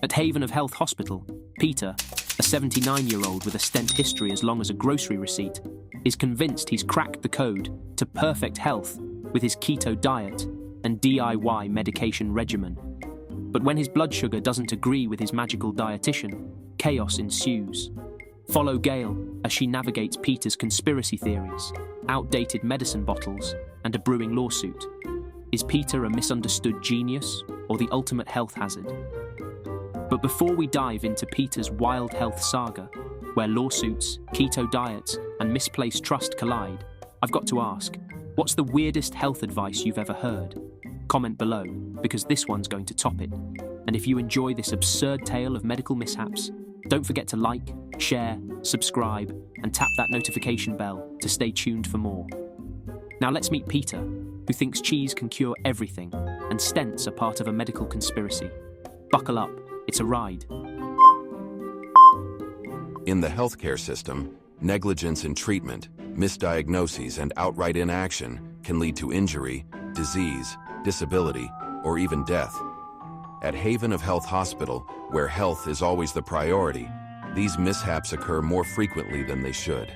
At Haven of Health Hospital, Peter, a 79-year-old with a stent history as long as a grocery receipt, is convinced he's cracked the code to perfect health with his keto diet and DIY medication regimen. But when his blood sugar doesn't agree with his magical dietitian, chaos ensues. Follow Gale as she navigates Peter's conspiracy theories, outdated medicine bottles, and a brewing lawsuit. Is Peter a misunderstood genius or the ultimate health hazard? But before we dive into Peter's wild health saga, where lawsuits, keto diets, and misplaced trust collide, I've got to ask, what's the weirdest health advice you've ever heard? Comment below, because this one's going to top it. And if you enjoy this absurd tale of medical mishaps, don't forget to like, share, subscribe, and tap that notification bell to stay tuned for more. Now let's meet Peter, who thinks cheese can cure everything, and stents are part of a medical conspiracy. Buckle up, it's a ride. In the healthcare system, negligence in treatment, misdiagnoses, and outright inaction can lead to injury, disease, disability, or even death. At Haven of Health Hospital, where health is always the priority, these mishaps occur more frequently than they should.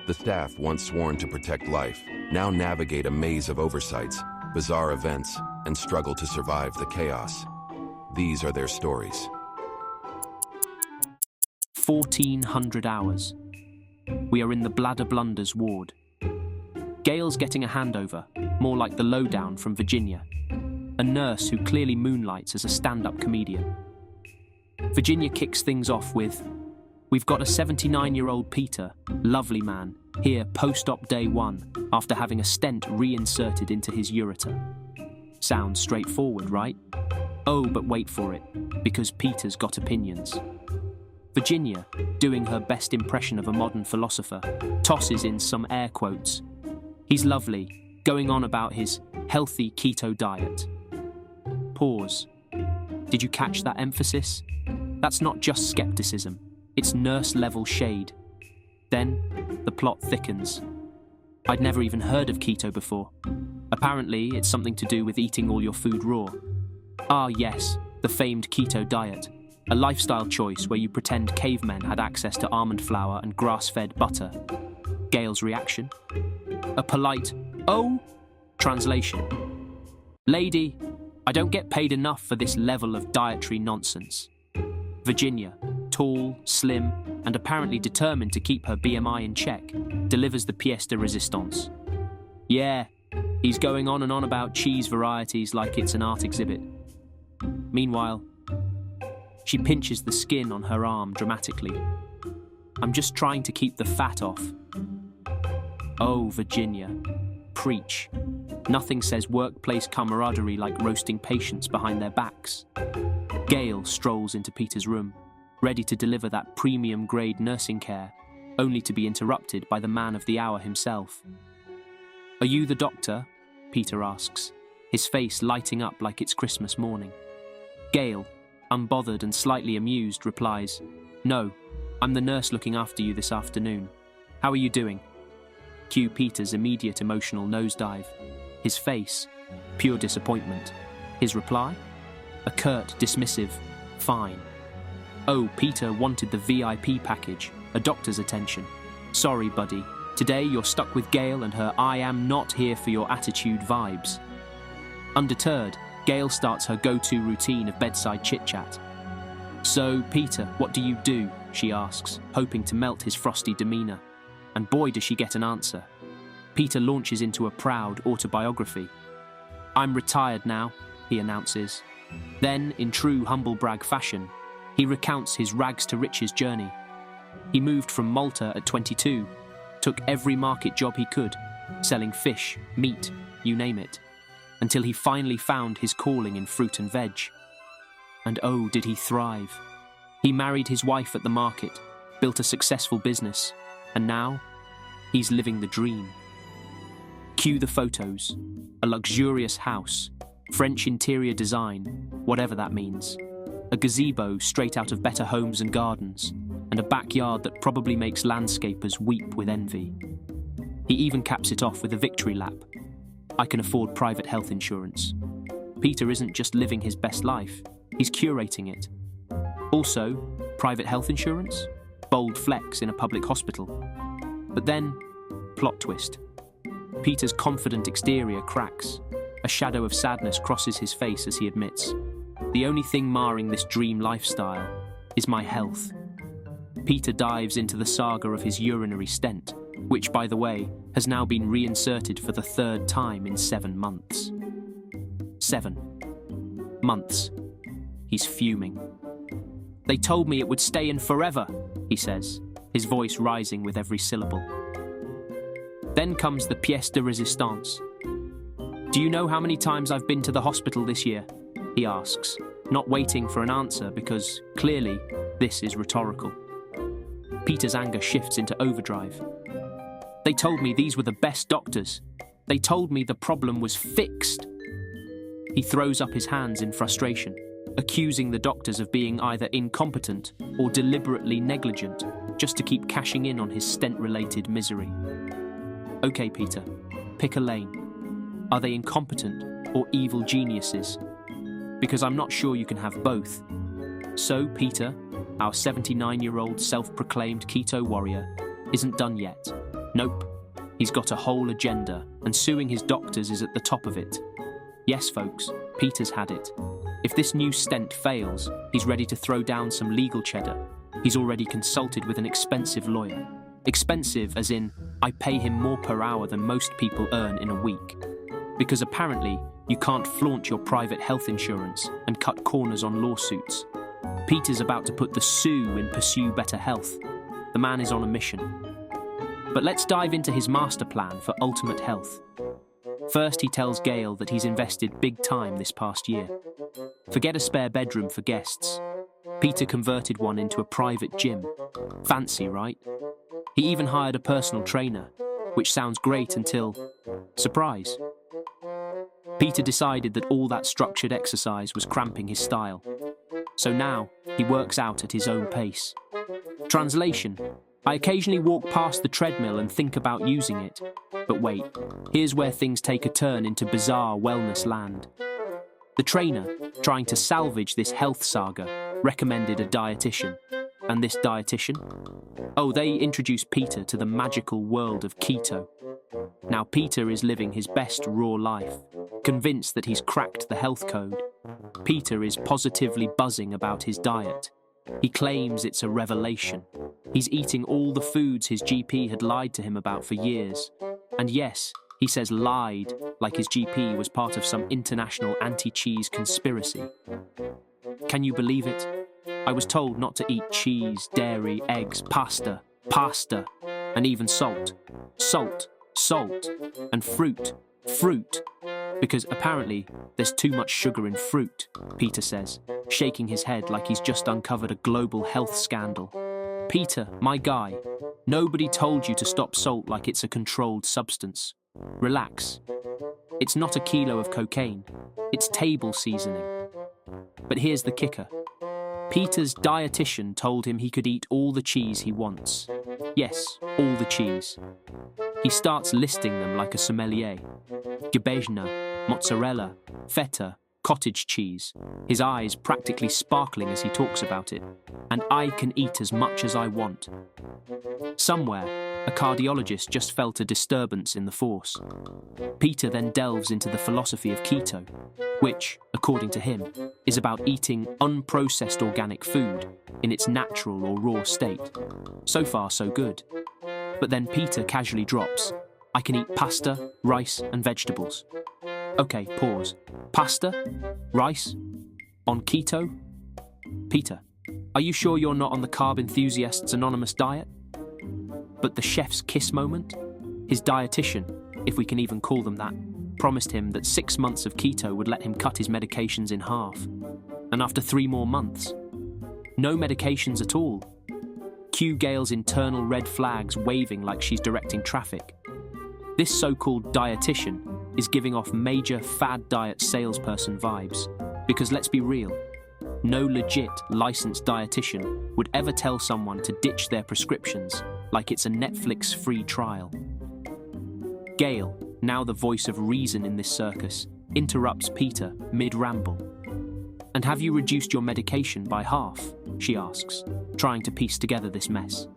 The staff, once sworn to protect life, now navigate a maze of oversights, bizarre events, and struggle to survive the chaos. These are their stories. 1,400 hours. We are in the bladder blunders ward. Gale's getting a handover, more like the lowdown from Virginia, a nurse who clearly moonlights as a stand-up comedian. Virginia kicks things off with, "We've got a 79-year-old Peter, lovely man, here post-op day 1 after having a stent reinserted into his ureter." Sounds straightforward, right? Oh, but wait for it, because Peter's got opinions. Virginia, doing her best impression of a modern philosopher, tosses in some air quotes. He's lovely, going on about his healthy keto diet. Pause. Did you catch that emphasis? That's not just skepticism, it's nurse-level shade. Then, the plot thickens. I'd never even heard of keto before. Apparently, it's something to do with eating all your food raw. Ah yes, the famed keto diet, a lifestyle choice where you pretend cavemen had access to almond flour and grass-fed butter. Gale's reaction? A polite, "Oh?" Translation: "Lady, I don't get paid enough for this level of dietary nonsense." Virginia, tall, slim, and apparently determined to keep her BMI in check, delivers the pièce de résistance. "Yeah, he's going on and on about cheese varieties like it's an art exhibit." Meanwhile, she pinches the skin on her arm dramatically. "I'm just trying to keep the fat off." Oh, Virginia, preach. Nothing says workplace camaraderie like roasting patients behind their backs. Gale strolls into Peter's room, ready to deliver that premium-grade nursing care, only to be interrupted by the man of the hour himself. "Are you the doctor?" Peter asks, his face lighting up like it's Christmas morning. Gale, unbothered and slightly amused, replies, "No, I'm the nurse looking after you this afternoon. How are you doing?" Cue Peter's immediate emotional nosedive. His face, pure disappointment. His reply? A curt, dismissive, "Fine." Oh, Peter wanted the VIP package, a doctor's attention. "Sorry, buddy. Today you're stuck with Gale and her 'I am not here for your attitude' vibes." Undeterred, Gale starts her go-to routine of bedside chit-chat. "So, Peter, what do you do?" she asks, hoping to melt his frosty demeanour. And boy, does she get an answer. Peter launches into a proud autobiography. "I'm retired now," he announces. Then, in true humble brag fashion, he recounts his rags-to-riches journey. He moved from Malta at 22, took every market job he could, selling fish, meat, you name it, until he finally found his calling in fruit and veg. And oh, did he thrive. He married his wife at the market, built a successful business, and now, he's living the dream. Cue the photos. A luxurious house, French interior design, whatever that means. A gazebo straight out of Better Homes and Gardens, and a backyard that probably makes landscapers weep with envy. He even caps it off with a victory lap. "I can afford private health insurance." Peter isn't just living his best life, he's curating it. Also, private health insurance? Bold flex in a public hospital. But then, plot twist. Peter's confident exterior cracks. A shadow of sadness crosses his face as he admits, "The only thing marring this dream lifestyle is my health." Peter dives into the saga of his urinary stent, which, by the way, has now been reinserted for the 3rd time in 7 months. 7 months. He's fuming. "They told me it would stay in forever," he says, his voice rising with every syllable. Then comes the pièce de résistance. "Do you know how many times I've been to the hospital this year?" he asks, not waiting for an answer because, clearly, this is rhetorical. Peter's anger shifts into overdrive. "They told me these were the best doctors. They told me the problem was fixed." He throws up his hands in frustration, accusing the doctors of being either incompetent or deliberately negligent, just to keep cashing in on his stent-related misery. "Okay, Peter, pick a lane. Are they incompetent or evil geniuses? Because I'm not sure you can have both." So Peter, our 79-year-old self-proclaimed keto warrior, isn't done yet. Nope, he's got a whole agenda, and suing his doctors is at the top of it. Yes, folks, Peter's had it. If this new stent fails, he's ready to throw down some legal cheddar. He's already consulted with an expensive lawyer. Expensive as in, I pay him more per hour than most people earn in a week. Because apparently, you can't flaunt your private health insurance and cut corners on lawsuits. Peter's about to put the sue in Pursue Better Health. The man is on a mission. But let's dive into his master plan for ultimate health. First, he tells Gale that he's invested big time this past year. Forget a spare bedroom for guests. Peter converted one into a private gym. Fancy, right? He even hired a personal trainer, which sounds great until... surprise. Peter decided that all that structured exercise was cramping his style. So now, he works out at his own pace. Translation: I occasionally walk past the treadmill and think about using it. But wait, here's where things take a turn into bizarre wellness land. The trainer, trying to salvage this health saga, recommended a dietitian. And this dietitian? Oh, they introduced Peter to the magical world of keto. Now Peter is living his best raw life, convinced that he's cracked the health code. Peter is positively buzzing about his diet. He claims it's a revelation. He's eating all the foods his GP had lied to him about for years. And yes, he says lied, like his GP was part of some international anti-cheese conspiracy. Can you believe it? I was told not to eat cheese, dairy, eggs, pasta, and even salt, and fruit, because apparently there's too much sugar in fruit, Peter says, shaking his head like he's just uncovered a global health scandal. Peter, my guy, nobody told you to stop salt like it's a controlled substance. Relax. It's not a kilo of cocaine, it's table seasoning. But here's the kicker. Peter's dietitian told him he could eat all the cheese he wants. Yes, all the cheese. He starts listing them like a sommelier. Gebejna, mozzarella, feta, cottage cheese, his eyes practically sparkling as he talks about it. And I can eat as much as I want. Somewhere, a cardiologist just felt a disturbance in the force. Peter then delves into the philosophy of keto, which, according to him, is about eating unprocessed organic food in its natural or raw state. So far, so good. But then Peter casually drops, I can eat pasta, rice, and vegetables. Okay, pause. Pasta? Rice? On keto? Peter, are you sure you're not on the Carb Enthusiasts Anonymous diet? But the chef's kiss moment? His dietitian, if we can even call them that, promised him that 6 months of keto would let him cut his medications in half. And after 3 more months, no medications at all. Cue Gale's internal red flags waving like she's directing traffic. This so-called dietitian is giving off major fad diet salesperson vibes. Because let's be real, no legit licensed dietitian would ever tell someone to ditch their prescriptions like it's a Netflix free trial. Gale, now the voice of reason in this circus, interrupts Peter mid-ramble. And have you reduced your medication by half? She asks, trying to piece together this mess.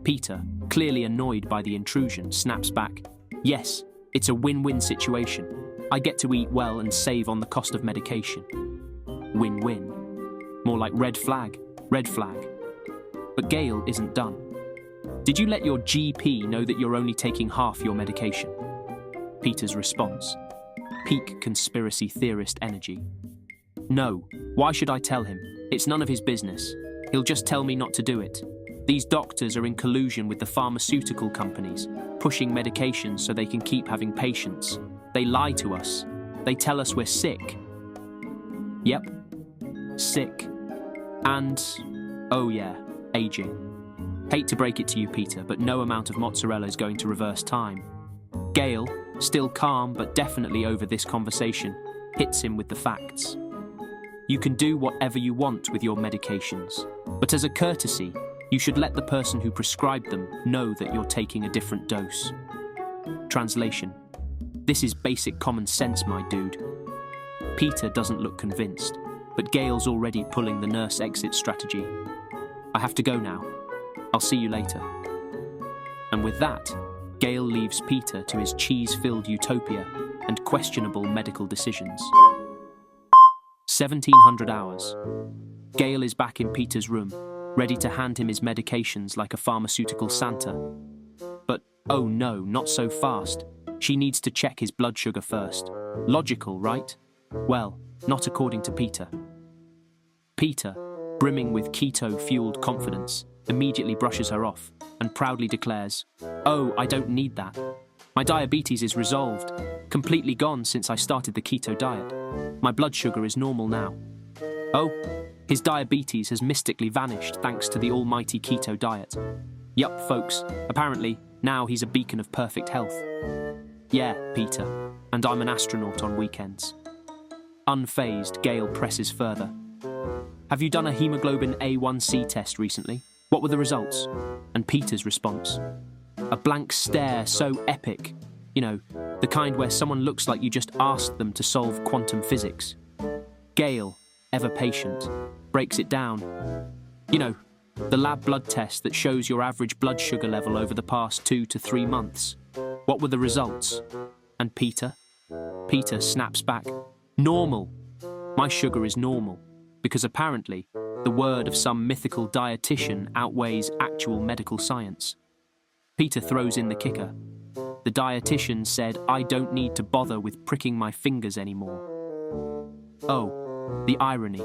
Peter, clearly annoyed by the intrusion, snaps back, yes, it's a win-win situation. I get to eat well and save on the cost of medication. Win-win. More like red flag, red flag. But Gale isn't done. Did you let your GP know that you're only taking half your medication? Peter's response. Peak conspiracy theorist energy. No, why should I tell him? It's none of his business. He'll just tell me not to do it. These doctors are in collusion with the pharmaceutical companies, pushing medications so they can keep having patients. They lie to us. They tell us we're sick. Yep, sick. And, oh yeah, aging. Hate to break it to you, Peter, but no amount of mozzarella is going to reverse time. Gale, still calm but definitely over this conversation, hits him with the facts. You can do whatever you want with your medications, but as a courtesy, you should let the person who prescribed them know that you're taking a different dose. Translation. This is basic common sense, my dude. Peter doesn't look convinced, but Gale's already pulling the nurse exit strategy. I have to go now. I'll see you later. And with that, Gale leaves Peter to his cheese-filled utopia and questionable medical decisions. 1700 hours. Gale is back in Peter's room, ready to hand him his medications like a pharmaceutical Santa. But, oh no, not so fast. She needs to check his blood sugar first. Logical, right? Well, not according to Peter. Peter, brimming with keto-fueled confidence, immediately brushes her off and proudly declares, "Oh, I don't need that. My diabetes is resolved, completely gone since I started the keto diet. My blood sugar is normal now." Oh, his diabetes has mystically vanished thanks to the almighty keto diet. Yup, folks, apparently now he's a beacon of perfect health. Yeah, Peter, and I'm an astronaut on weekends. Unfazed, Gale presses further. Have you done a hemoglobin A1C test recently? What were the results? And Peter's response. A blank stare so epic. You know, the kind where someone looks like you just asked them to solve quantum physics. Gale, ever patient, breaks it down. You know, the lab blood test that shows your average blood sugar level over the past 2 to 3 months. What were the results? And Peter? Peter snaps back. Normal. My sugar is normal, because apparently the word of some mythical dietitian outweighs actual medical science. Peter throws in the kicker. The dietitian said I don't need to bother with pricking my fingers anymore. Oh, the irony.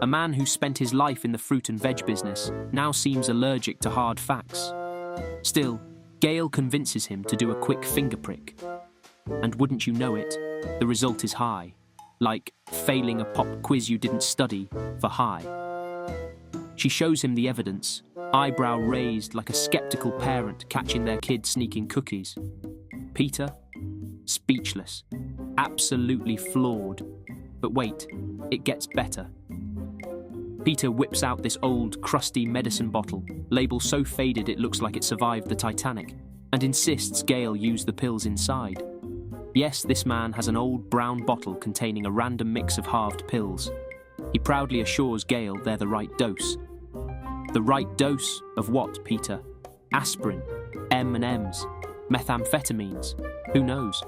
A man who spent his life in the fruit and veg business now seems allergic to hard facts. Still, Gale convinces him to do a quick finger prick. And wouldn't you know it, the result is high. Like failing a pop quiz you didn't study for high. She shows him the evidence, eyebrow raised like a skeptical parent catching their kid sneaking cookies. Peter? Speechless. Absolutely floored. But wait, it gets better. Peter whips out this old, crusty medicine bottle, label so faded it looks like it survived the Titanic, and insists Gale use the pills inside. Yes, this man has an old brown bottle containing a random mix of halved pills. He proudly assures Gale they're the right dose. The right dose of what, Peter? Aspirin, M&Ms, methamphetamines, who knows?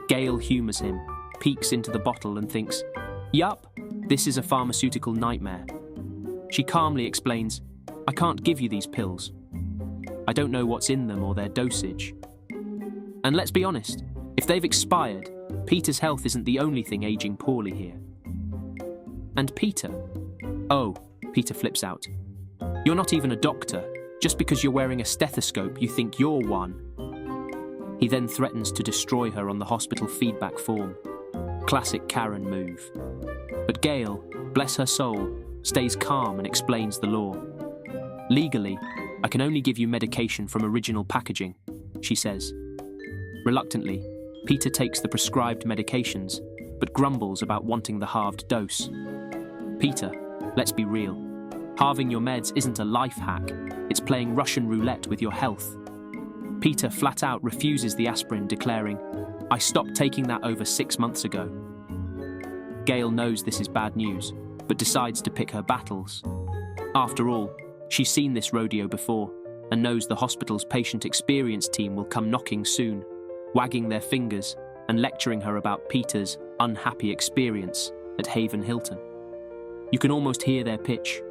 Gale humours him, peeks into the bottle and thinks, yup, this is a pharmaceutical nightmare. She calmly explains, I can't give you these pills. I don't know what's in them or their dosage. And let's be honest, if they've expired, Peter's health isn't the only thing aging poorly here. And Peter? Oh, Peter flips out. You're not even a doctor. Just because you're wearing a stethoscope, you think you're one. He then threatens to destroy her on the hospital feedback form. Classic Karen move. But Gale, bless her soul, stays calm and explains the law. Legally, I can only give you medication from original packaging, she says. Reluctantly, Peter takes the prescribed medications, but grumbles about wanting the halved dose. Peter, let's be real. Halving your meds isn't a life hack, it's playing Russian roulette with your health. Peter flat out refuses the aspirin, declaring, I stopped taking that over 6 months ago. Gale knows this is bad news, but decides to pick her battles. After all, she's seen this rodeo before and knows the hospital's patient experience team will come knocking soon, wagging their fingers and lecturing her about Peter's unhappy experience at Haven Hilton. You can almost hear their pitch.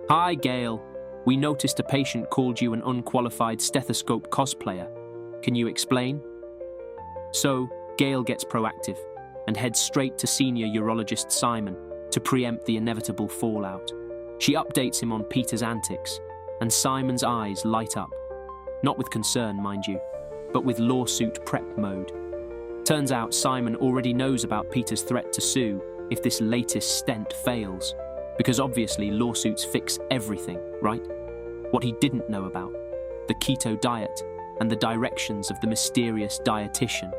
"Hi, Gale. We noticed a patient called you an unqualified stethoscope cosplayer. Can you explain?" So, Gale gets proactive and heads straight to senior urologist Simon to preempt the inevitable fallout. She updates him on Peter's antics, and Simon's eyes light up. Not with concern, mind you, but with lawsuit prep mode. Turns out Simon already knows about Peter's threat to sue if this latest stent fails, because obviously lawsuits fix everything, right? What he didn't know about, the keto diet and the directions of the mysterious dietitian.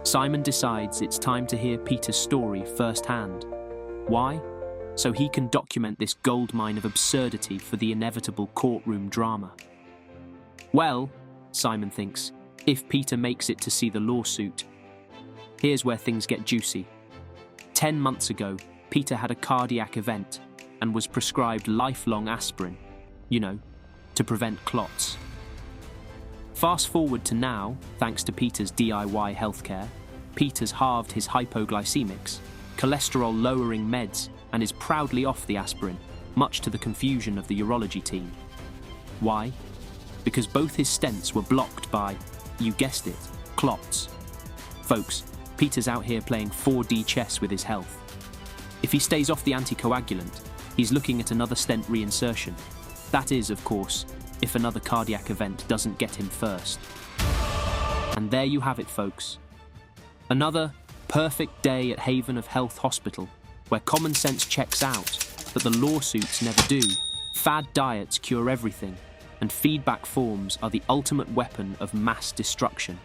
Simon decides it's time to hear Peter's story firsthand. Why? So he can document this goldmine of absurdity for the inevitable courtroom drama. Well, Simon thinks, if Peter makes it to see the lawsuit. Here's where things get juicy. 10 months ago, Peter had a cardiac event and was prescribed lifelong aspirin, to prevent clots. Fast forward to now, thanks to Peter's DIY healthcare, Peter's halved his hypoglycemics, cholesterol-lowering meds, and is proudly off the aspirin, much to the confusion of the urology team. Why? Because both his stents were blocked by, you guessed it, clots. Folks, Peter's out here playing 4D chess with his health. If he stays off the anticoagulant, he's looking at another stent reinsertion. That is, of course, if another cardiac event doesn't get him first. And there you have it, folks. Another perfect day at Haven of Health Hospital, where common sense checks out, but the lawsuits never do. Fad diets cure everything, and feedback forms are the ultimate weapon of mass destruction.